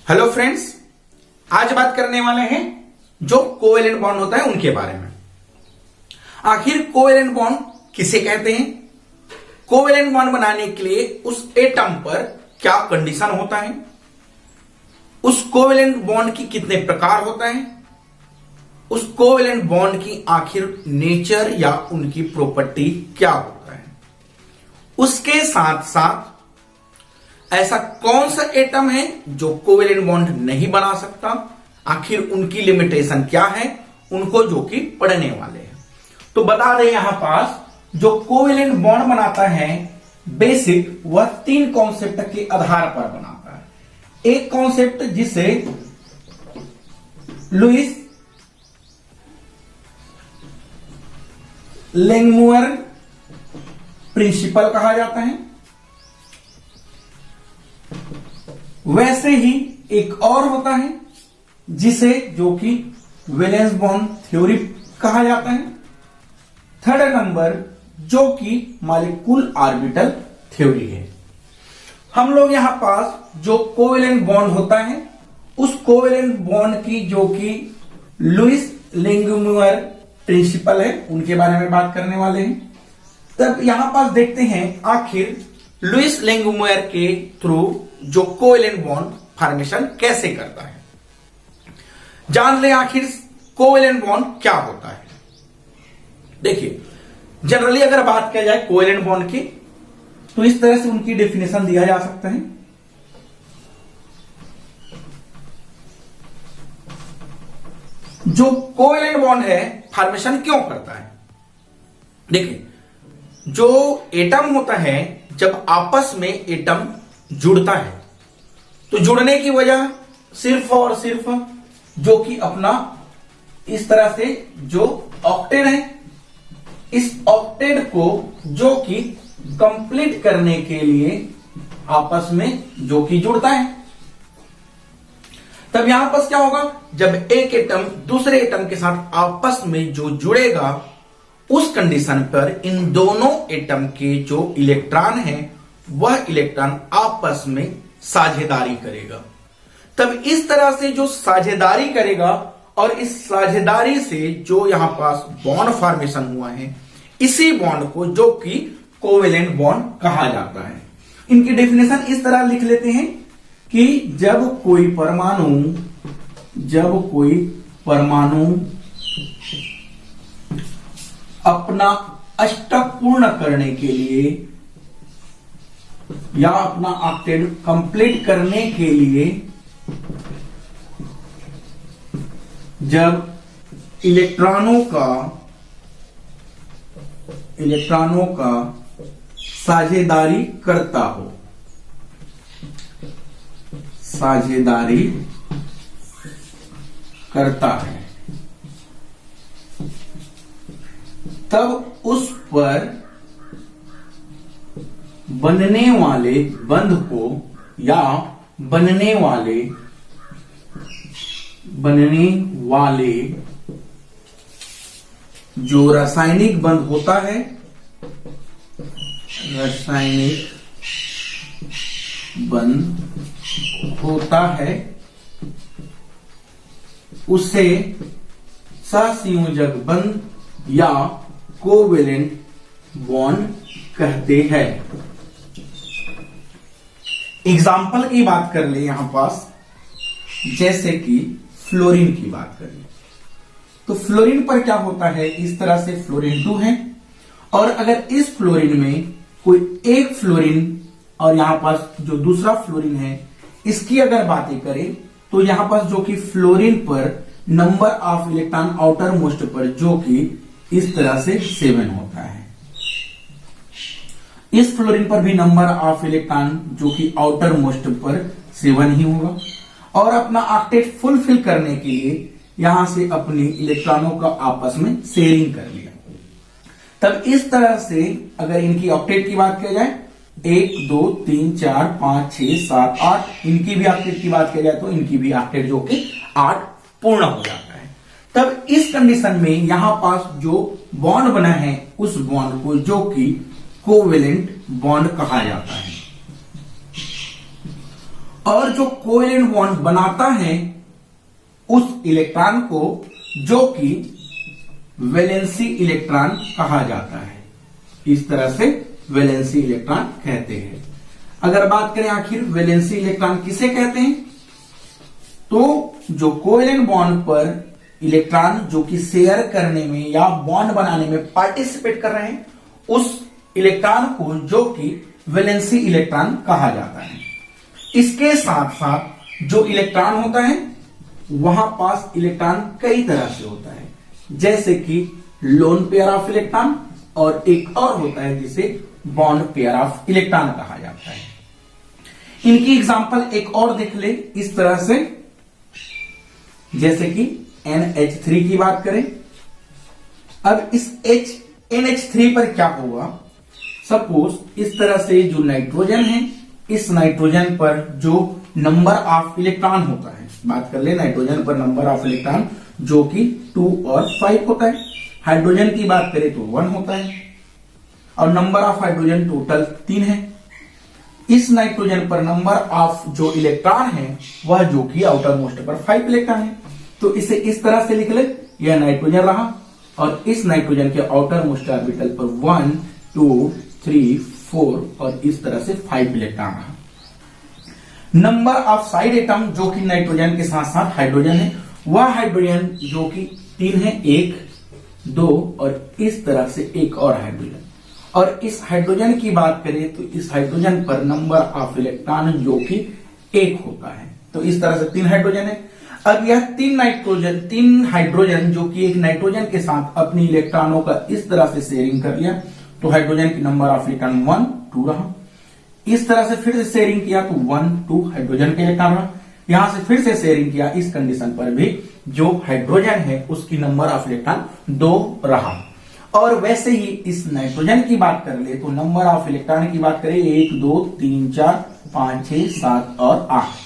Hello friends, आज बात करने वाले हैं जो कोवेलेंट बॉन्ड होता है उनके बारे में। आखिर कोवेलेंट बॉन्ड किसे कहते हैं? कोवेलेंट बॉन्ड बनाने के लिए उस एटम पर क्या कंडीशन होता है? उस कोवेलेंट बॉन्ड की कितने प्रकार होता है? उस कोवेलेंट बॉन्ड की आखिर नेचर या उनकी प्रॉपर्टी क्या होता है? उसके साथ साथ ऐसा कौन सा एटम है जो कोवेलेंट बॉन्ड नहीं बना सकता, आखिर उनकी लिमिटेशन क्या है, उनको जो कि पढ़ने वाले हैं। तो बता दें यहां पास जो कोवेलेंट बॉन्ड बनाता है बेसिक, वह 3 कॉन्सेप्ट के आधार पर बनाता है। एक कॉन्सेप्ट जिसे लुईस लैंगमुयर प्रिंसिपल कहा जाता है। वैसे ही एक और होता है जिसे जो कि वैलेंस बॉन्ड थ्योरी कहा जाता है। थर्ड नंबर जो कि मॉलिक्यूल ऑर्बिटल थ्योरी है। हम लोग यहां पास जो कोवेलेंट बॉन्ड होता है उस कोवेलेंट बॉन्ड की जो कि लुईस लैंगमुयर प्रिंसिपल है उनके बारे में बात करने वाले हैं। तब यहां पास देखते हैं आखिर लुईस लैंगमुयर के थ्रू जो कोवेलेंट बॉन्ड फॉर्मेशन कैसे करता है। जान ले आखिर कोवेलेंट बॉन्ड क्या होता है। देखिए, जनरली अगर बात किया जाए कोवेलेंट बॉन्ड की तो इस तरह से उनकी डेफिनेशन दिया जा सकता है। जो कोवेलेंट बॉन्ड है फॉर्मेशन क्यों करता है? देखिए, जो एटम होता है जब आपस में एटम जुड़ता है तो जुड़ने की वजह सिर्फ और सिर्फ जो कि अपना इस तरह से जो ऑक्टेट है, इस ऑक्टेट को जो कि कंप्लीट करने के लिए आपस में जो कि जुड़ता है। तब यहां पर क्या होगा, जब एक एटम दूसरे एटम के साथ आपस में जो जुड़ेगा उस कंडीशन पर इन दोनों एटम के जो इलेक्ट्रॉन है वह इलेक्ट्रॉन आपस में साझेदारी करेगा। तब इस तरह से जो साझेदारी करेगा और इस साझेदारी से जो यहां पास बॉन्ड फॉर्मेशन हुआ है इसी बॉन्ड को जो कि कोवेलेंट बॉन्ड कहा जाता है। इनकी डेफिनेशन इस तरह लिख लेते हैं कि जब कोई परमाणु अपना अष्टक पूर्ण करने के लिए या अपना ऑक्टेट कंप्लीट करने के लिए जब इलेक्ट्रॉनों का साझेदारी करता हो, साझेदारी करता है, तब उस पर बनने वाले बंध को या बनने वाले जो रासायनिक बंध होता है, रासायनिक बंध होता है उसे सहसंयोजक बंध या कोवेलेंट बॉन्ड कहते हैं। एग्जाम्पल की बात कर ले यहां पास, जैसे कि फ्लोरीन की बात करें तो फ्लोरीन पर क्या होता है, इस तरह से फ्लोरीन 2 है और अगर इस फ्लोरीन में कोई एक फ्लोरीन और यहां पास जो दूसरा फ्लोरीन है इसकी अगर बातें करें तो यहां पास जो कि फ्लोरीन पर number of electron outermost पर जो कि इस तरह से 7 होता है। इस फ्लोरीन पर भी नंबर ऑफ इलेक्ट्रॉन जो कि आउटर मोस्ट पर 7 ही होगा और अपना ऑक्टेट फुलफिल करने के लिए यहां से अपनी इलेक्ट्रॉनों का आपस में शेयरिंग कर लिया। तब इस तरह से अगर इनकी ऑक्टेट की बात की जाए 1 2 3 4 5 6 7 8 इनकी भी ऑक्टेट की बात की जाए तो इनकी भी ऑक्टेट जो कि 8 पूर्ण हो जाता है। तब इस कंडीशन में यहां पास जो बॉन्ड बना है उस बॉन्ड को जो कि कोवेलेंट बॉन्ड कहा जाता है। और जो कोवेलेंट बॉन्ड बनाता है उस इलेक्ट्रॉन को, जो कि वैलेंसी इलेक्ट्रॉन कहा जाता है। इस तरह से वैलेंसी इलेक्ट्रॉन कहते हैं। अगर बात करें आखिर वैलेंसी इलेक्ट्रॉन किसे कहते हैं, तो जो कोवेलेंट बॉन्ड पर इलेक्ट्रॉन जो कि शेयर करने में या बॉन्ड बनाने में पार्टिसिपेट कर रहे हैं, उस इलेक्ट्रॉन को जो कि वैलेंसी इलेक्ट्रॉन कहा जाता है। इसके साथ साथ जो इलेक्ट्रॉन होता है, वहां पास इलेक्ट्रॉन कई तरह से होता है, जैसे कि लोन पेयर ऑफ इलेक्ट्रॉन, और एक और होता है जिसे बॉन्ड पेयर ऑफ इलेक्ट्रॉन कहा जाता है। इनकी एग्जांपल एक और देख ले इस तरह से, जैसे कि NH3 की बात करें। अब इस NH3 पर क्या होगा, सपोज इस तरह से जो नाइट्रोजन है, इस नाइट्रोजन पर जो नंबर ऑफ इलेक्ट्रॉन होता है, बात कर ले नाइट्रोजन पर नंबर ऑफ इलेक्ट्रॉन जो कि 2 और 5 होता है। हाइड्रोजन की बात करें तो 1 होता है, और नंबर ऑफ हाइड्रोजन टोटल 3 है। इस नाइट्रोजन पर नंबर ऑफ जो इलेक्ट्रॉन है वह जो कि आउटर मोस्ट पर 5 इलेक्ट्रॉन है। तो इसे इस तरह से लिख ले, यह नाइट्रोजन रहा, और इस नाइट्रोजन के आउटर मोस्ट ऑर्बिटल पर 1 2 3 4 और इस तरह से 5 इलेक्ट्रॉन रहा। नंबर ऑफ साइड एटम जो कि नाइट्रोजन के साथ साथ हाइड्रोजन है, वह हाइड्रोजन जो कि 3 है, 1 2 और इस तरह से एक और हाइड्रोजन। और इस हाइड्रोजन की बात करें तो इस हाइड्रोजन पर नंबर ऑफ इलेक्ट्रॉन जो कि 1 होता है। तो इस तरह से 3 हाइड्रोजन है। अब यह 3 हाइड्रोजन जो कि एक नाइट्रोजन के साथ अपनी इलेक्ट्रॉनों का इस तरह से शेयरिंग कर लिया, तो हाइड्रोजन की नंबर ऑफ इलेक्ट्रॉन 1 2 रहा। इस तरह से फिर से शेयरिंग किया तो 1 2 हाइड्रोजन के इलेक्ट्रॉन रहा। यहां से फिर से शेयरिंग किया, इस कंडीशन पर भी जो हाइड्रोजन है उसकी नंबर ऑफ इलेक्ट्रॉन 2 रहा। और वैसे ही इस नाइट्रोजन की बात कर ले तो नंबर ऑफ इलेक्ट्रॉन की बात करें 1 2 3 4 5 6 7 और 8।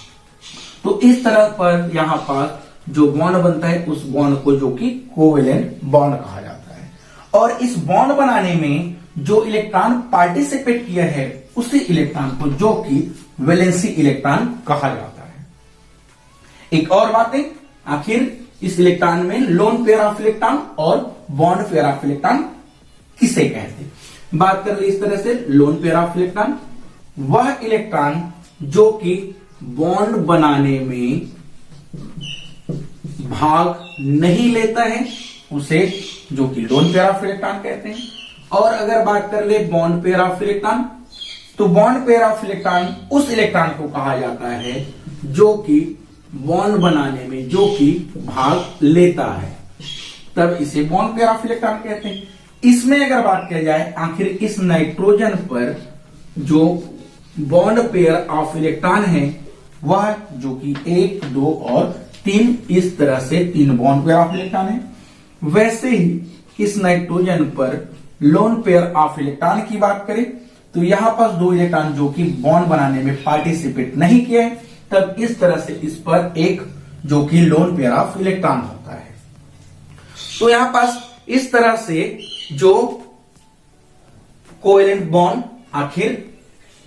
तो इस तरह पर यहां पर जो बॉन्ड बनता है उस बॉन्ड को जो कि कोवेलेंट बॉन्ड कहा जाता है। और इस बॉन्ड बनाने में जो इलेक्ट्रॉन पार्टिसिपेट किया है उसी इलेक्ट्रॉन को जो कि वैलेंसी इलेक्ट्रॉन कहा जाता है। एक और बात है, आखिर इस इलेक्ट्रॉन में लोन पेयर ऑफ इलेक्ट्रॉन और बॉन्ड पेयर ऑफ इलेक्ट्रॉन किसे कहते हैं। बात कर ले इस तरह से, लोन पेयर ऑफ इलेक्ट्रॉन वह इलेक्ट्रॉन जो कि बॉन्ड बनाने में भाग नहीं लेता है, उसे जो कि लोन पेयर ऑफ इलेक्ट्रॉन कहते हैं। और अगर बात कर ले बॉन्ड पेयर ऑफ इलेक्ट्रॉन, तो बॉन्ड पेयर ऑफ इलेक्ट्रॉन उस इलेक्ट्रॉन को कहा जाता है जो कि बॉन्ड बनाने में जो कि भाग लेता है, तब इसे बॉन्ड पेयर ऑफ इलेक्ट्रॉन कहते हैं। इसमें अगर बात की जाए, आखिर इस नाइट्रोजन पर जो बॉन्ड पेयर ऑफ इलेक्ट्रॉन है वह जो कि 1 2 और 3, इस तरह से 3 बॉन्ड पेयर ऑफ इलेक्ट्रॉन है। वैसे ही इस नाइट्रोजन पर लोन पेयर ऑफ इलेक्ट्रॉन की बात करें तो यहां पर 2 इलेक्ट्रॉन जो कि बॉन्ड बनाने में पार्टिसिपेट नहीं किए, तब इस तरह से इस पर एक जो कि लोन पेयर ऑफ इलेक्ट्रॉन होता है। तो यहां पास इस तरह से जो कोवेलेंट बॉन्ड आखिर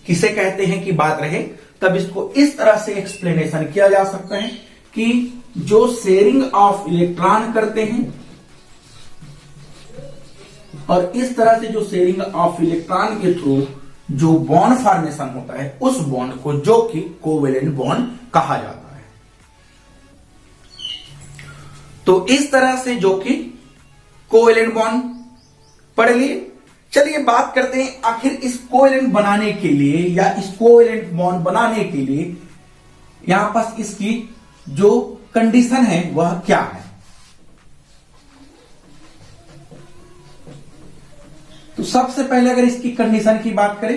किसे कहते हैं की बात रहे, तब इसको इस तरह से एक्सप्लेनेशन किया जा सकता है कि जो शेयरिंग ऑफ इलेक्ट्रॉन करते हैं, और इस तरह से जो शेयरिंग ऑफ इलेक्ट्रॉन के थ्रू जो बॉन्ड फॉर्मेशन होता है उस बॉन्ड को जो कि कोवेलेंट बॉन्ड कहा जाता है। तो इस तरह से जो कि कोवेलेंट बॉन्ड पढ़ लिए। चलिए बात करते हैं आखिर इस कोवेलेंट बनाने के लिए या इस कोवेलेंट बॉन्ड बनाने के लिए यहां पास इसकी जो कंडीशन है वह क्या है। तो सबसे पहले अगर इसकी कंडीशन की बात करें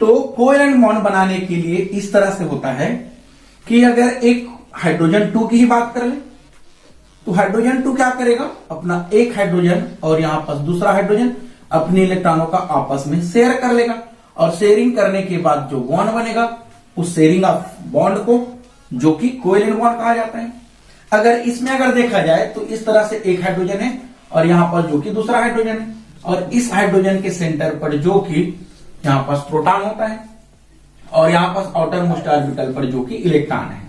तो कोवेलेंट बॉन्ड बनाने के लिए इस तरह से होता है कि अगर एक हाइड्रोजन 2 की ही बात कर ले तो हाइड्रोजन 2 क्या करेगा, अपना एक हाइड्रोजन और यहां पास दूसरा हाइड्रोजन अपने इलेक्ट्रॉनों का आपस में शेयर कर लेगा, और शेयरिंग करने के बाद जो बॉन्ड बनेगा उस शेयरिंग ऑफ बॉन्ड को जो कि कोवेलेंट बॉन्ड कहा जाता है। अगर इसमें अगर देखा जाए तो इस तरह से एक हाइड्रोजन है और यहां पर जो कि दूसरा हाइड्रोजन है, और इस हाइड्रोजन के सेंटर पर जो कि यहां पास प्रोटॉन होता है, और यहां पर आउटर मोस्ट ऑर्बिटल पर जो कि इलेक्ट्रॉन है।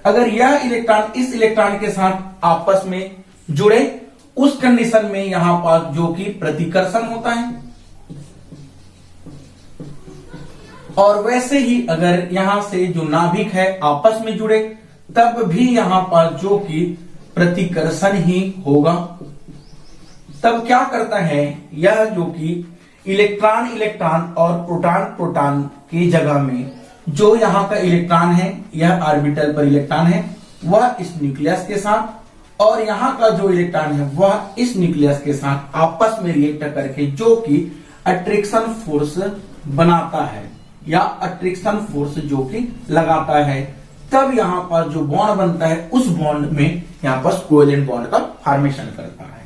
अगर यह इलेक्ट्रॉन इस इलेक्ट्रॉन के साथ आपस में जुड़े, उस कंडीशन में यहां पर जो कि प्रतिकर्षण होता है। और वैसे ही अगर यहां से जो नाभिक है आपस में जुड़े, तब भी यहां पर जो कि प्रतिकर्षण ही होगा। तब क्या करता है, यह जो कि इलेक्ट्रॉन इलेक्ट्रॉन और प्रोटॉन प्रोटॉन की जगह में जो यहां का इलेक्ट्रॉन है, यह ऑर्बिटल पर इलेक्ट्रॉन है, वह इस न्यूक्लियस के साथ, और यहां का जो इलेक्ट्रॉन है वह इस न्यूक्लियस के साथ आपस में रिएक्ट करके जो कि अट्रैक्शन फोर्स बनाता है या अट्रैक्शन फोर्स जो कि लगाता है। तब यहां पर जो बॉन्ड बनता है, उस बॉन्ड में यहां पर कोवेलेंट बॉन्ड का फॉर्मेशन करता है।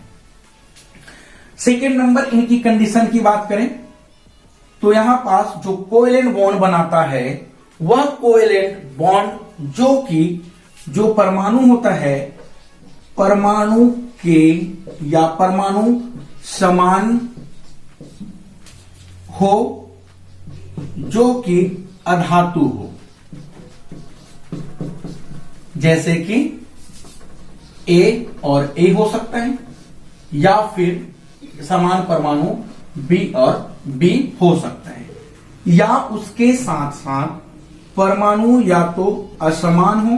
सेकेंड नंबर इनकी कंडीशन की बात करें तो यहां पास जो कोवेलेंट बॉन्ड बनाता है, वह कोवेलेंट बॉन्ड जो कि जो परमाणु होता है, परमाणु के या परमाणु समान हो, जो कि अधातु हो, जैसे कि ए और ए हो सकता है, या फिर समान परमाणु बी और बी हो सकता है, या उसके साथ साथ परमाणु या तो असमान हो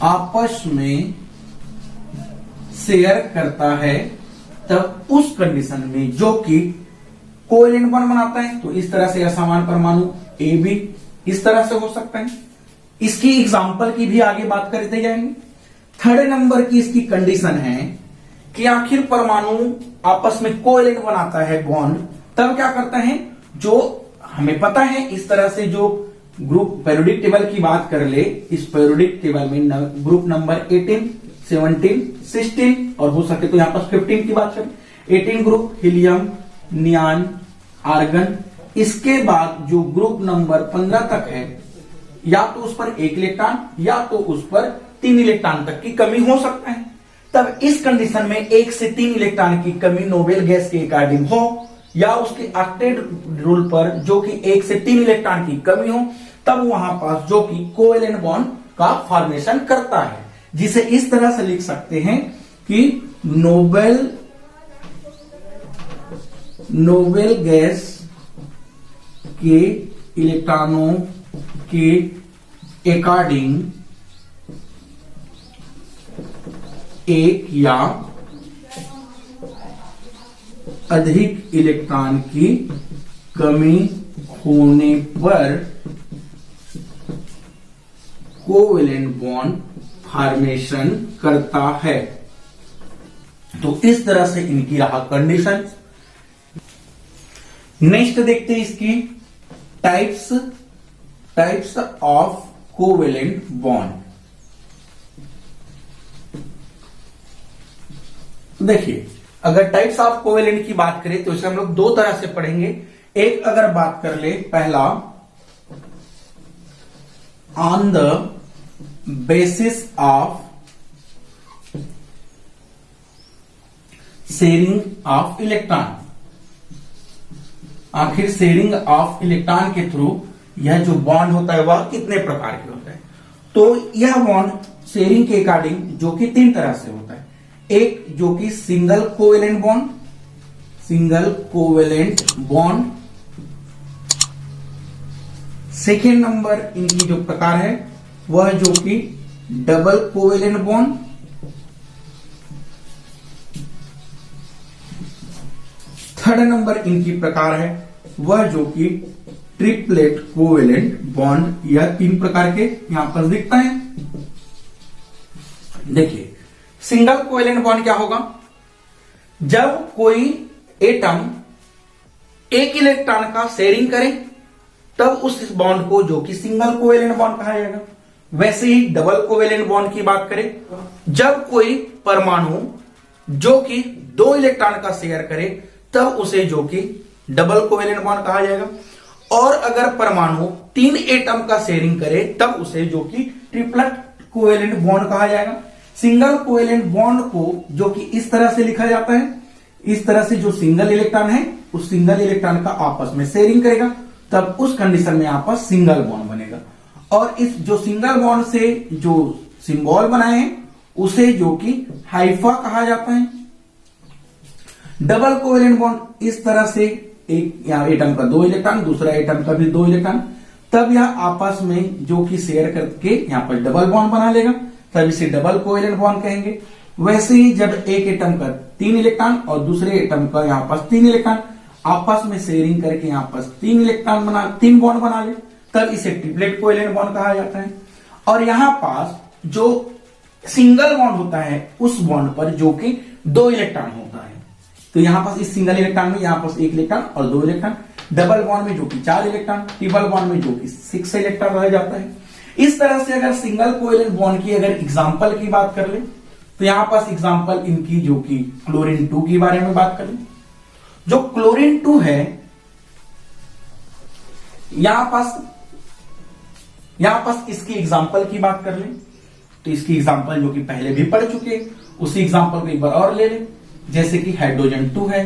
आपस में शेयर करता है, तब उस कंडीशन में जो कि कोवेलेंट बॉन्ड बनाता है। तो इस तरह से असमान परमाणु ए बी इस तरह से हो सकता है। इसकी एग्जांपल की भी आगे बात करते जाएंगे। थर्ड नंबर की इसकी कंडीशन है कि आखिर परमाणु आपस में कोवेलेंट बनाता है बॉन्ड, तब क्या करता है, जो हमें पता है इस तरह से जो ग्रुप पीरियोडिक टेबल की बात कर ले, इस पीरियोडिक टेबल में ग्रुप नंबर 18, 17, 16 और हो सके तो यहां पर 15 की बात करें। 18 ग्रुप हीलियम, नियान, आर्गन। इसके बाद जो ग्रुप नंबर 15 तक है, या तो उस पर एक इलेक्ट्रॉन या तो उस पर 3 इलेक्ट्रॉन तक की कमी हो सकता है। तब इस कंडीशन में 1 से 3 इलेक्ट्रॉन की कमी नोबेल गैस के अकॉर्डिंग हो, या उसके ऑक्टेट रूल पर जो कि 1 से 3 इलेक्ट्रॉन की कमी हो, तब वहां पास जो कि कोवेलेंट बॉन्ड का फॉर्मेशन करता है, जिसे इस तरह से लिख सकते हैं कि नोबेल गैस के इलेक्ट्रॉनों के अकॉर्डिंग एक या अधिक इलेक्ट्रॉन की कमी होने पर कोवेलेंट बॉन्ड फॉर्मेशन करता है। तो इस तरह से इनकी रहा कंडीशन। नेक्स्ट देखते हैं इसकी टाइप्स ऑफ कोवेलेंट बॉन्ड। देखिए, अगर टाइप्स ऑफ कोवेलेंट की बात करें तो इसे हम लोग 2 तरह से पढ़ेंगे। एक अगर बात कर ले, पहला on the basis of sharing of electron. आखिर शेयरिंग ऑफ इलेक्ट्रॉन के थ्रू यह जो बॉन्ड होता है वह कितने प्रकार के होता है। तो यह बॉन्ड शेयरिंग के अकॉर्डिंग जो कि 3 तरह से होता है। एक जो कि single covalent bond. Second number इनकी जो प्रकार है वह जो कि double covalent bond. Third number इनकी प्रकार है वह जो कि ट्रिपलेट कोवेलेंट बॉन्ड। यह 3 प्रकार के यहां पर दिखता है। देखिए, सिंगल कोवेलेंट बॉन्ड क्या होगा, जब कोई एटम एक इलेक्ट्रॉन का शेयरिंग करे तब उस बॉन्ड को जो कि सिंगल कोवेलेंट बॉन्ड कहा जाएगा। वैसे ही डबल कोवेलेंट बॉन्ड की बात करें, जब कोई परमाणु जो कि 2 इलेक्ट्रॉन का शेयर करे तब उसे जो कि डबल कोवेलेंट बॉन्ड कहा जाएगा। और अगर परमाणु 3 एटम का शेयरिंग करे तब उसे जो कि ट्रिपलेट कोवेलेंट बॉन्ड कहा जाएगा। सिंगल कोवेलेंट बॉन्ड को जो कि इस तरह से लिखा जाता है, इस तरह से जो सिंगल इलेक्ट्रॉन है उस सिंगल इलेक्ट्रॉन का आपस में शेयरिंग करेगा, तब उस कंडीशन में आपस सिंगल बॉन्ड बनेगा। और इस जो सिंगल बॉन्ड से जो सिंबल बनाए हैं उसे जो कि हाइफा कहा जाता है। डबल कोवेलेंट बॉन्ड इस तरह से, एक यहां एटम का 2 इलेक्ट्रॉन, दूसरा एटम का भी 2 इलेक्ट्रॉन, तब यह आपस में जो कि शेयर करके यहां पर डबल बॉन्ड बना लेगा, तब इसे डबल कोवेलेंट बॉन्ड कहेंगे। वैसे ही जब एक एटम का 3 इलेक्ट्रॉन और दूसरे एटम का यहां पास 3 इलेक्ट्रॉन आपस में शेयरिंग करके यहां पास 3 बॉन्ड बना ले, तब इसे ट्रिपलेट कोवेलेंट बॉन्ड कहा जाता है। और यहां पास जो सिंगल बॉन्ड होता है उस बॉन्ड पर जो कि 2 इलेक्ट्रॉन होता है, तो यहां पास इस सिंगल इलेक्ट्रॉन में यहां पास 1 इलेक्ट्रॉन और 2 इलेक्ट्रॉन, डबल बॉन्ड में जो कि 4 इलेक्ट्रॉन, ट्रिपल बॉन्ड में जो कि 6 इलेक्ट्रॉन रह जाता है। इस तरह से अगर सिंगल कोवेलेंट बॉन्ड की अगर एग्जांपल की बात कर ले, तो यहां पास एग्जांपल इनकी जो कि क्लोरीन 2 के बारे में बात कर ले। जो क्लोरीन 2 है, यहां पास इसकी एग्जांपल की बात कर ले, तो इसकी एग्जांपल जो कि पहले भी पढ़ चुके, उसी एग्जांपल को एक बार और ले ले। जैसे कि हाइड्रोजन 2 है,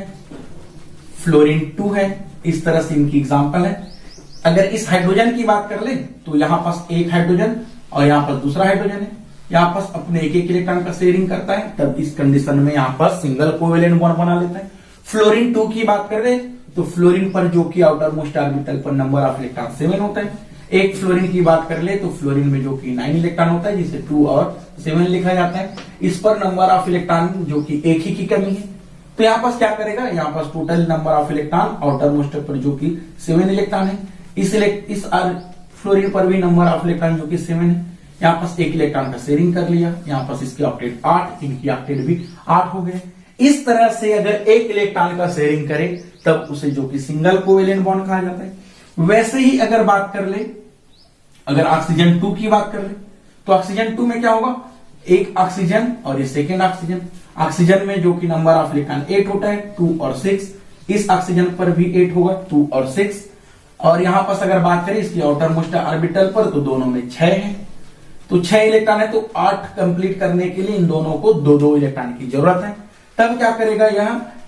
फ्लोरीन 2 है, इस तरह से इनकी एग्जांपल है। अगर इस हाइड्रोजन की बात कर ले, तो यहां पास एक हाइड्रोजन और यहां पर दूसरा हाइड्रोजन है, यहां पास अपने एक इलेक्ट्रॉन का शेयरिंग करता है, तब इस कंडीशन में यहां पर सिंगल कोवेलेंट बॉन्ड बना लेता है। फ्लोरीन 2 की बात कर रहे, तो फ्लोरीन पर जो कि आउटर मोस्ट ऑर्बिटल पर नंबर ऑफ इलेक्ट्रॉन 7 होता है। एक फ्लोरीन की बात कर ले, तो फ्लोरीन में जो कि 9 इलेक्ट्रॉन होता है, जिसे 2 और 7 लिखा जाता है। इस पर नंबर ऑफ इलेक्ट्रॉन जो कि एक ही की कमी है, तो यहां पास क्या करेगा, यहां पास total number of electron outermost पर जो कि 7 इलेक्ट्रॉन है, इस फ्लोरीन पर भी नंबर ऑफ इलेक्ट्रॉन जो कि 7 है, यहां पास 1 इलेक्ट्रॉन का शेयरिंग कर लिया, यहां पास इसके ऑक्टेट 8, इनकी ऑक्टेट भी 8 हो गए। इस तरह से अगर 1 इलेक्ट्रॉन का शेयरिंग करे, तब उसे जो कि सिंगल कोवेलेंट बॉन्ड कहा जाता है। वैसे ही अगर बात कर ले, अगर ऑक्सीजन 2 की बात कर ले, तो ऑक्सीजन 2 में क्या होगा, एक ऑक्सीजन और ये सेकेंड ऑक्सीजन। ऑक्सीजन में जो कि नंबर ऑफ इलेक्ट्रॉन 8 होता है, 2 और 6। इस ऑक्सीजन पर भी 8 होगा, 2 और 6। और यहां पास अगर बात करें इसकी आउटर मोस्ट ऑर्बिटल पर, तो दोनों में 6 है, तो 6 इलेक्ट्रॉन है, तो 8 कंप्लीट करने के लिए इन दोनों को 2-2 इलेक्ट्रॉन की जरूरत है। तब क्या करेगा,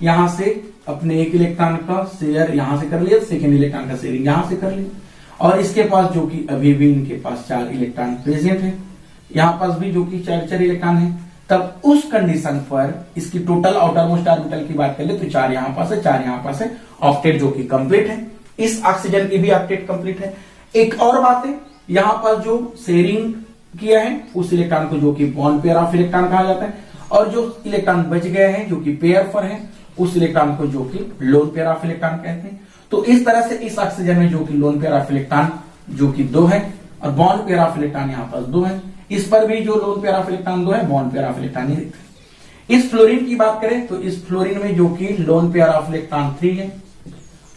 यहां से अपने 1 इलेक्ट्रॉन का शेयर यहां से कर लिया, सेकेंड इलेक्ट्रॉन का शेयरिंग यहां से कर लिया। और इसके पास जो कि अभी भी इनके पास 4 इलेक्ट्रॉन प्रेजेंट है, यहां पास भी जो कि 4 इलेक्ट्रॉन है। तब उस कंडीशन पर इसकी टोटल आउटर मोस्ट ऑर्बिटल की बात कर ले, तो 4 यहां पास है, 4 यहां पास है, ऑक्टेट जो कि कंप्लीट है। इस ऑक्सीजन की भी ऑक्टेट कंप्लीट है। एक और बात है, यहां पर जो शेयरिंग किया है उस इलेक्ट्रॉन को जो कि बॉन्ड पेयर ऑफ इलेक्ट्रॉन कहा जाता है, और जो इलेक्ट्रॉन बच गए हैं जो कि पेयर पर है, उस इलेक्ट्रॉन को जो कि लोन पेयर ऑफ इलेक्ट्रॉन कहते हैं। तो इस तरह से इस ऑक्सीजन में जो कि लोन पेयर ऑफ इलेक्ट्रॉन जो कि 2 है, और बॉन्ड पेयर ऑफ इलेक्ट्रॉन यहां पर 2 है। इस पर भी जो लोन पेयर ऑफ इलेक्ट्रॉन 2 है, बॉन्ड पेयर ऑफ इलेक्ट्रॉन नहीं दिखते। इस फ्लोरीन की बात करें, तो इस फ्लोरीन में जो कि लोन पेयर ऑफ इलेक्ट्रॉन 3 है,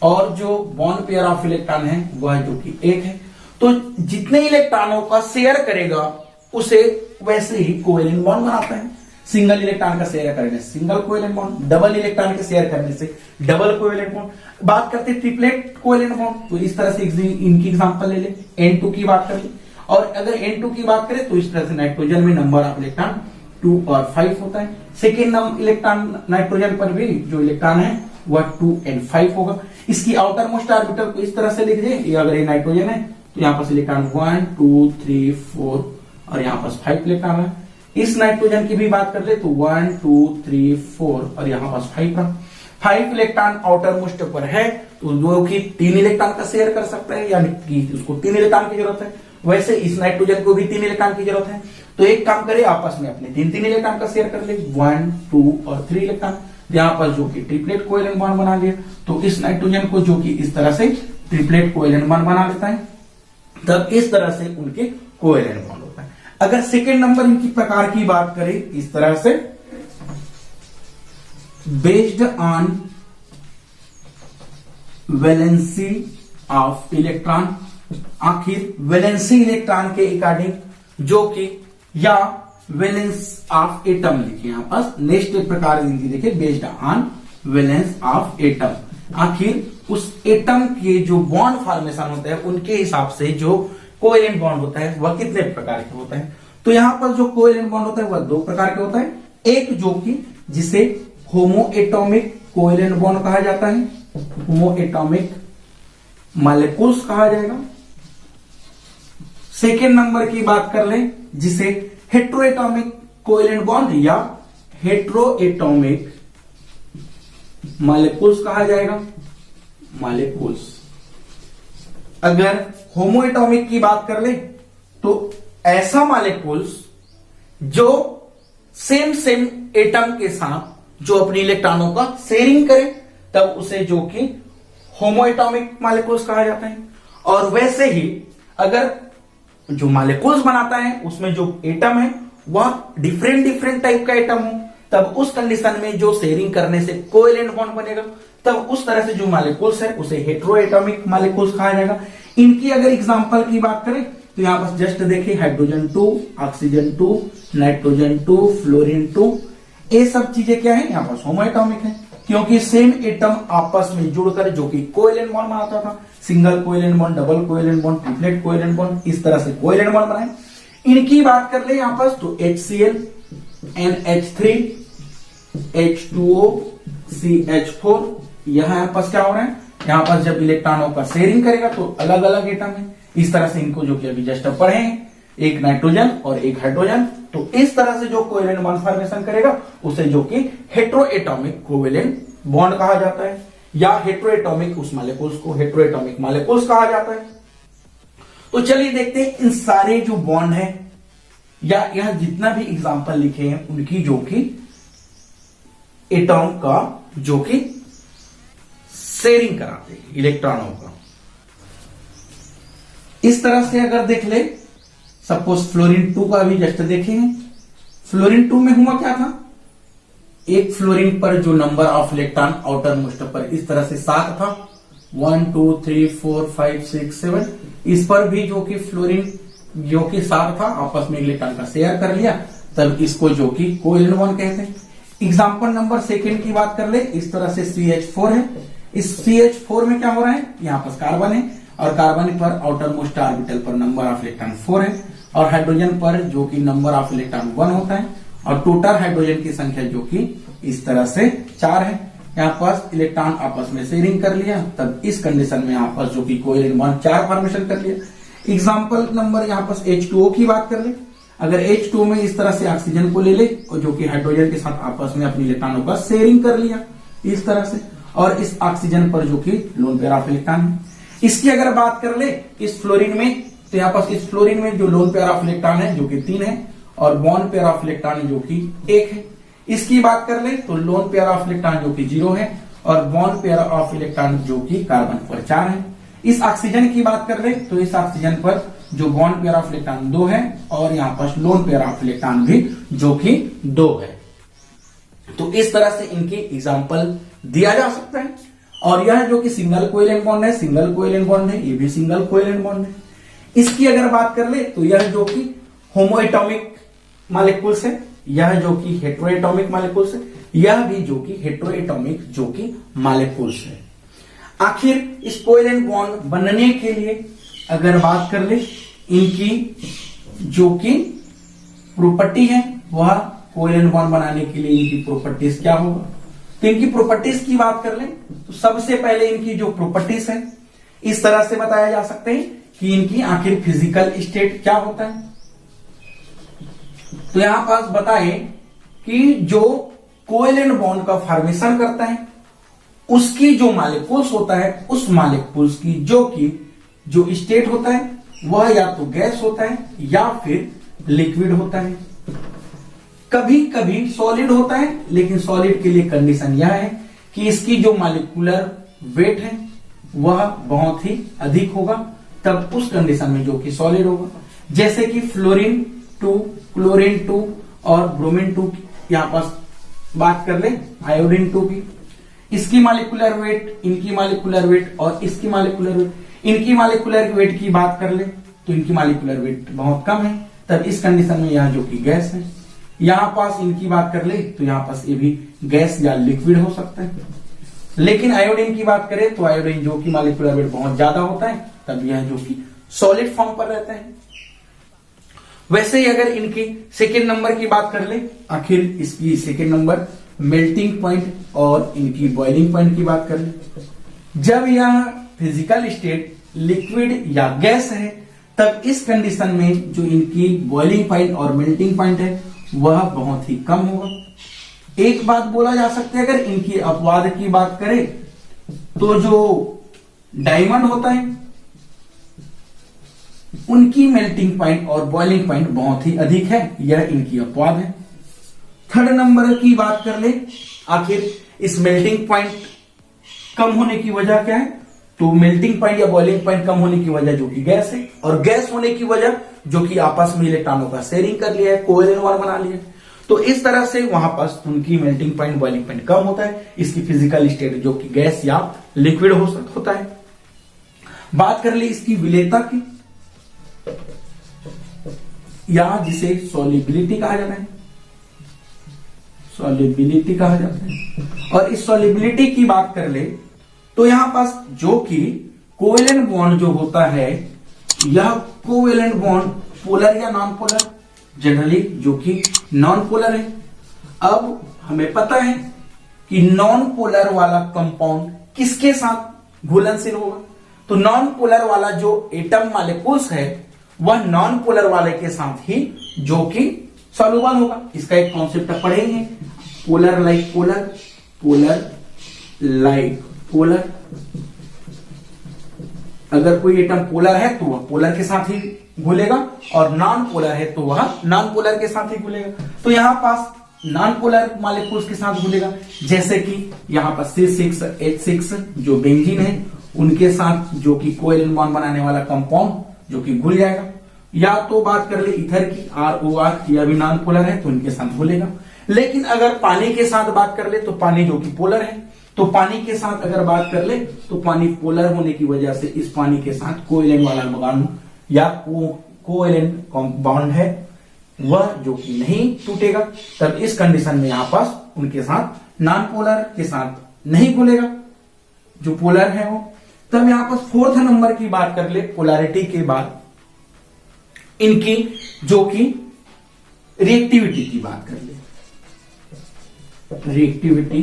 और जो बॉन्ड पेयर ऑफ इलेक्ट्रॉन है वह जो कि 1 है। तो जितने इलेक्ट्रॉनों का शेयर करेगा उसे वैसे ही कोवेलेंट बॉन्ड बनाता है। सिंगल इलेक्ट्रॉन का शेयर करने से single covalent bond, double electron के शेयर करने से डबल कोवेलेंट बॉन्ड। बात करते हैं ट्रिपलेट कोवेलेंट बॉन्ड, तो इस तरह से इनकी एग्जांपल ले ले, N2 की बात कर ले। और अगर N2 की बात करें, तो इस तरह से नाइट्रोजन में नंबर ऑफ इलेक्ट्रॉन 2 और 5 होता है। सेकेंड इलेक्ट्रॉन नाइट्रोजन पर भी जो इलेक्ट्रॉन है वह 2 और 5 होगा। इसकी आउटर मोस्ट ऑर्बिटल को इस तरह से लिख दे, अगर ये नाइट्रोजन है तो यहाँ पर इलेक्ट्रॉन 1 2 3 4 और यहाँ पर 5 इलेक्ट्रॉन है। इस नाइट्रोजन की भी बात कर ले, तो 1 2 3 4 और यहाँ पास 5 इलेक्ट्रॉन आउटर मोस्ट पर है, तो जो कि 3 इलेक्ट्रॉन का शेयर कर सकता है, यानी कि उसको 3 इलेक्ट्रॉन की जरूरत है। वैसे इस नाइट्रोजन को भी 3 इलेक्ट्रॉन की जरूरत है। तो एक काम करे, आपस में अपने 3 इलेक्ट्रॉन का शेयर कर ले, 1 2 और 3 इलेक्ट्रॉन। यहाँ पर जो कि ट्रिपलेट कोवेलेंट बॉन्ड बना लिया, तो इस नाइट्रोजन को जो कि इस तरह से ट्रिपलेट कोवेलेंट बॉन्ड बना लेता है, तब इस तरह से उनके कोवेलेंट बॉन्ड होता है। अगर सेकेंड नंबर इनकी प्रकार की बात करें, इस तरह से based on valency of electron, आखिर वैलेंसी इलेक्ट्रॉन के अकॉर्डिंग जो कि, या वैलेंस ऑफ एटम लिखे यहां पास। नेक्स्ट प्रकार इनकी देखिए, based on valence of atom, आखिर उस एटम के जो बॉन्ड फॉर्मेशन होता है उनके हिसाब से जो कोवेलेंट बॉन्ड होता है वह कितने प्रकार के होता है। तो यहां पर जो कोवेलेंट बॉन्ड होता है वह 2 प्रकार के होता है। एक जो कि जिसे होमो एटॉमिक कोवेलेंट बॉन्ड कहा जाता है, होमोएटॉमिक मॉलिक्यूल्स कहा जाएगा। सेकेंड नंबर की बात कर ले जिसे हेट्रोएटॉमिक कोवेलेंट बॉन्ड या हेट्रोएटॉमिक मॉलिक्यूल्स कहा जाएगा। मॉलिक्यूल्स। अगर होमोएटॉमिक की बात कर ले तो ऐसा मॉलिक्यूल्स जो सेम एटम के साथ जो अपनी इलेक्ट्रॉनों का शेयरिंग करे तब उसे जो कि होमोएटॉमिक मॉलिक्यूल्स कहा जाता है। और वैसे ही अगर जो मॉलिक्यूल्स बनाता है उसमें जो एटम है वह डिफरेंट टाइप का एटम हो तब उस कंडीशन में जो शेयरिंग करने से कोवेलेंट बॉन्ड बनेगा तब उस तरह से जो मॉलिक्यूल्स है उसे हेट्रोएटॉमिक मॉलिक्यूल्स कहा जाएगा। इनकी अगर एग्जांपल की बात करें तो यहां पर जस्ट देखिए हाइड्रोजन 2, ऑक्सीजन 2, नाइट्रोजन 2, फ्लोरीन 2, ये सब चीजें क्या है, यहां पर होमोएटॉमिक है क्योंकि सेम एटम आपस में जुड़कर जो कि कोवेलेंट बॉन्ड बनाता था। Single covalent bond, double covalent bond, triplet covalent bond, इस तरह से कोवेलेंट बॉन्ड बनाए। इनकी बात कर ले यहां पर तो HCl, NH3, H2O, CH4, यहां पर क्या हो रहा है, यहां पर जब इलेक्ट्रॉनों का शेयरिंग करेगा तो अलग अलग एटम है। इस तरह से इनको जो कि अभी जस्ट पढ़े हैं, एक नाइट्रोजन और एक हाइड्रोजन, तो इस तरह से जो कोवेलेंट बॉन्ड फॉर्मेशन करेगा उसे जो कि हेट्रोएटॉमिक कोवेलेंट बॉन्ड कहा जाता है या हेट्रोएटॉमिक उस मॉलिक्यूल्स को हेट्रोएटॉमिक मॉलिक्यूल्स कहा जाता है। तो चलिए देखते हैं इन सारे जो बॉन्ड है या यह जितना भी एग्जांपल लिखे हैं उनकी जो कि एटॉम का जो कि शेयरिंग कराते हैं इलेक्ट्रॉनों का। इस तरह से अगर देख ले सपोज फ्लोरीन 2 का भी जस्ट देखें, फ्लोरीन 2 में हुआ क्या था, एक फ्लोरीन पर जो number of electron outermost पर इस तरह से 7 था, 1 2 3 4 5 6 7, इस पर भी जो कि फ्लोरीन जो कि 7 था आपस में इलेक्ट्रॉन का शेयर कर लिया तब इसको जो कि कोवेलेंट बॉन्ड कहते हैं। एग्जाम्पल नंबर सेकेंड की बात कर ले, इस तरह से CH4 है, इस CH4 में क्या हो रहा है, यहां पर कार्बन है और कार्बन पर आउटर मोस्ट ऑर्बिटल पर नंबर ऑफ इलेक्ट्रॉन 4 है और हाइड्रोजन पर जो कि नंबर ऑफ इलेक्ट्रॉन 1 होता है और टोटल हाइड्रोजन की संख्या जो कि इस तरह से 4 है। यहाँ पास इलेक्ट्रॉन आपस में शेयरिंग कर लिया तब इस कंडीशन में यहाँ पास जो कि कोवेलेंट बॉन्ड 4 फॉर्मेशन कर लिया। एग्जाम्पल नंबर यहाँ पास H2O की बात कर ले, अगर H2O में इस तरह से ऑक्सीजन को ले ले और जो कि हाइड्रोजन के साथ आपस में अपनी इलेक्ट्रॉनों का शेयरिंग कर लिया इस तरह से और इस ऑक्सीजन पर जो कि लोन पेयर ऑफ इलेक्ट्रॉन है। इसकी अगर बात कर ले इस फ्लोरीन में तो यहाँ पास इस फ्लोरीन में जो लोन पेयर ऑफ इलेक्ट्रॉन है जो कि 3 है और बॉन्ड पेयर ऑफ इलेक्ट्रॉन जो कि 1 है। इसकी बात कर ले तो लोन पेयर ऑफ इलेक्ट्रॉन जो कि 0 है और बॉन्ड पेयर ऑफ इलेक्ट्रॉन जो कि कार्बन पर 4 है। इस ऑक्सीजन की बात कर ले तो इस ऑक्सीजन पर जो बॉन्ड पेयर ऑफ इलेक्ट्रॉन 2 है और यहाँ पर लोन पेयर ऑफ इलेक्ट्रॉन भी जो कि 2 है। तो इस तरह से इनके एग्जाम्पल दिया जा सकता है। और यह जो कि सिंगल कोवेलेंट बॉन्ड है, सिंगल कोवेलेंट बॉन्ड है, ये भी सिंगल कोवेलेंट बॉन्ड है। इसकी अगर बात कर ले तो यह जो कि होमोएटॉमिक मॉलिक्यूल्स है, यह जो कि हेट्रोएटॉमिक मॉलिक्यूल्स है, यह भी जो कि हेट्रोएटॉमिक जो कि मॉलिक्यूल्स है। आखिर इस कोवेलेंट बॉन्ड बनने के लिए अगर बात कर ले इनकी जो कि प्रॉपर्टी है वह कोवेलेंट बॉन्ड बनाने के लिए इनकी प्रॉपर्टीज क्या होगा, तो इनकी प्रॉपर्टीज की बात कर ले तो सबसे पहले इनकी जो प्रॉपर्टीज है इस तरह से बताया जा सकते हैं कि इनकी आखिर फिजिकल स्टेट क्या होता है। तो यहां पास बताए कि जो कोवेलेंट बॉन्ड का फॉर्मेशन करता है उसकी जो मॉलिक्यूल्स होता है उस मॉलिक्यूल्स की जो कि जो स्टेट होता है वह या तो गैस होता है या फिर लिक्विड होता है। कभी कभी सॉलिड होता है लेकिन सॉलिड के लिए कंडीशन यह है कि इसकी जो मॉलिक्यूलर वेट है वह बहुत ही अधिक होगा तब उस कंडीशन में जो कि सॉलिड होगा। जैसे कि फ्लोरीन 2, क्लोरीन 2 और ब्रोमीन 2 यहां पास बात कर ले आयोडीन 2 की, इसकी मॉलिक्यूलर वेट, इनकी मॉलिक्यूलर वेट और इसकी मॉलिक्यूलर वेट, इनकी मॉलिक्यूलर वेट की बात कर ले तो इनकी मॉलिक्यूलर वेट बहुत कम है तब इस कंडीशन में यहां जो कि गैस है। यहां पास इनकी बात कर ले तो यहां पास ये भी गैस या लिक्विड हो सकता है। लेकिन आयोडीन की बात करें तो आयोडीन जो कि मॉलिक्यूलर वेट बहुत ज्यादा होता है तब यह जो कि सॉलिड फॉर्म पर रहता है। वैसे ही अगर इनकी सेकेंड नंबर की बात कर ले, आखिर इसकी सेकेंड नंबर मेल्टिंग पॉइंट और इनकी बॉइलिंग पॉइंट की बात कर ले जब यह फिजिकल स्टेट लिक्विड या गैस है तब इस कंडीशन में जो इनकी बॉइलिंग पॉइंट और मेल्टिंग पॉइंट है वह बहुत ही कम होगा। एक बात बोला जा सकता है, अगर इनकी अपवाद की बात करें तो जो डायमंड होता है उनकी मेल्टिंग पॉइंट और बॉइलिंग पॉइंट बहुत ही अधिक है, यह इनकी अपवाद है। थर्ड नंबर की बात कर ले, आखिर इस मेल्टिंग पॉइंट कम होने की वजह क्या है? तो मेल्टिंग पॉइंट या बॉइलिंग पॉइंट कम होने की वजह जो कि गैस है, और गैस होने की वजह जो कि आपस में इलेक्ट्रॉनों का शेयरिंग कर लिया है, कोवेलेंट बॉन्ड बना लिया। तो इस तरह से वहां पास उनकी मेल्टिंग पॉइंट बॉइलिंग पॉइंट कम होता है, इसकी फिजिकल स्टेट जो कि गैस या लिक्विड होता है। बात कर ली इसकी विलेयता की, या जिसे सॉल्युबिलिटी कहा जाता है, सॉल्युबिलिटी कहा जाता है। और इस सॉल्युबिलिटी की बात कर ले तो यहां पास जो कि कोवेलेंट बॉन्ड जो होता है, यह कोवेलेंट बॉन्ड पोलर या नॉन पोलर, जनरली जो कि नॉन पोलर है। अब हमें पता है कि नॉन पोलर वाला कंपाउंड किसके साथ घुलनशील होगा? तो नॉन पोलर वाला जो एटम मॉलिक्यूल्स है वह नॉन पोलर वाले के साथ ही जो कि सॉल्युबल होगा। इसका एक कॉन्सेप्ट पढ़ेंगे, polar like polar, polar like polar. अगर कोई एटम पोलर है तो वह पोलर के साथ ही घुलेगा, और नॉन पोलर है तो वह नॉन पोलर के साथ ही घुलेगा। तो यहां पास नॉन पोलर मॉलिक्यूल्स के साथ घुलेगा, जैसे कि यहां पर C6H6 जो बेंजीन है उनके साथ जो कि कोवेलेंट बॉन्ड बनाने वाला कंपाउंड जो कि घुल जाएगा। या तो बात कर ले इथर की, ROR, यह भी नॉन पोलर है तो इनके साथ घुलेगा। लेकिन अगर पानी के साथ बात कर ले तो पानी जो कि पोलर है, तो पानी के साथ अगर बात कर ले तो पानी पोलर होने की वजह से इस पानी के साथ कोवेलेंट वाला बॉन्ड या कोवेलेंट बॉन्ड है वह जो कि नहीं टूटेगा। तब इस कंडीशन में यहां पास उनके साथ नॉन पोलर के साथ नहीं घुलेगा जो पोलर है वो। तब यहां पर फोर्थ नंबर की बात कर ले, पोलैरिटी के बाद इनकी जो कि रिएक्टिविटी की बात कर ले, रिएक्टिविटी।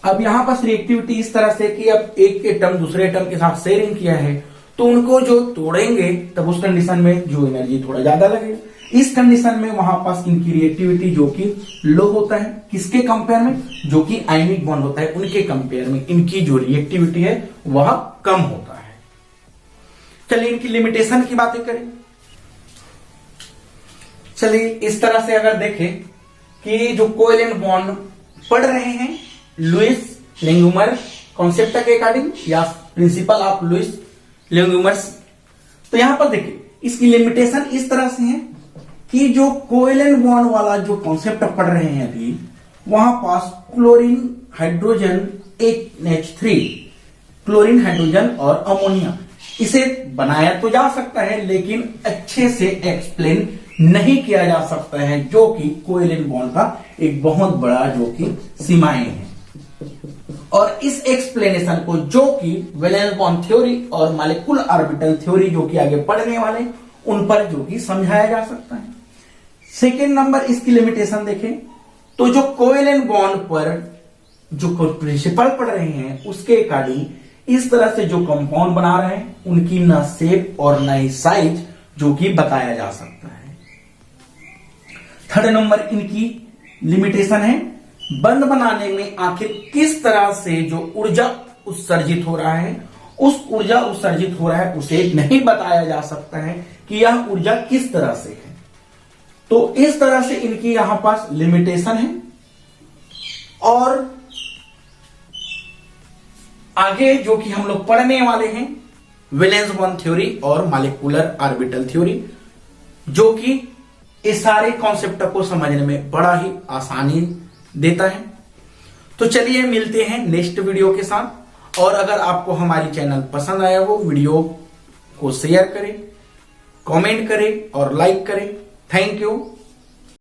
अब यहां पर रिएक्टिविटी इस तरह से कि अब एक एटम दूसरे एटम के साथ शेयरिंग किया है तो उनको जो तोड़ेंगे तब उस कंडीशन में जो एनर्जी थोड़ा ज्यादा लगेगा। इस कंडीशन में वहां पास इनकी रिएक्टिविटी जो कि लो होता है, किसके कंपेयर में? जो कि आयनिक बॉन्ड होता है उनके कंपेयर में इनकी जो रिएक्टिविटी है वह कम होता है। चलिए इनकी लिमिटेशन की बातें करें। चलिए इस तरह से अगर देखें कि जो कोवेलेंट बॉन्ड पढ़ रहे हैं लुईस लेंगुमर कॉन्सेप्ट के अकॉर्डिंग या प्रिंसिपल ऑफ लुईस लेंगुमर्स, तो यहां पर देखिए इसकी लिमिटेशन इस तरह से है कि जो कोवेलेंट बॉन्ड वाला जो कॉन्सेप्ट पढ़ रहे हैं अभी, वहां पास chlorine hydrogen NH3, chlorine hydrogen और अमोनिया, इसे बनाया तो जा सकता है लेकिन अच्छे से एक्सप्लेन नहीं किया जा सकता है, जो कि कोवेलेंट बॉन्ड का एक बहुत बड़ा जो कि सीमाएं है। और इस एक्सप्लेनेशन को जो कि वैलेंस बॉन्ड थ्योरी और मॉलिक्यूलर ऑर्बिटल थ्योरी जो कि आगे पढ़ने वाले उन पर जो कि समझाया जा सकता है। सेकेंड नंबर इसकी लिमिटेशन देखें तो जो कोवेलेंट बॉन्ड पर जो प्रिंसिपल पढ़ रहे हैं उसके अकॉर्डिंग इस तरह से जो कंपाउंड बना रहे हैं उनकी न शेप और न ही साइज जो कि बताया जा सकता है। थर्ड नंबर इनकी लिमिटेशन है बंद बनाने में आखिर किस तरह से जो ऊर्जा उत्सर्जित हो रहा है, उस ऊर्जा उत्सर्जित हो रहा है उसे नहीं बताया जा सकता है कि यह ऊर्जा किस तरह से है। तो इस तरह से इनकी यहां पास लिमिटेशन है। और आगे जो कि हम लोग पढ़ने वाले हैं वैलेंस बॉन्ड थ्योरी और मॉलिक्यूलर ऑर्बिटल थ्योरी, जो कि इस सारे कॉन्सेप्ट को समझने में बड़ा ही आसानी देता है। तो चलिए मिलते हैं नेक्स्ट वीडियो के साथ। और अगर आपको हमारी चैनल पसंद आया हो, वीडियो को शेयर करें, कमेंट करें और लाइक करें। Thank you.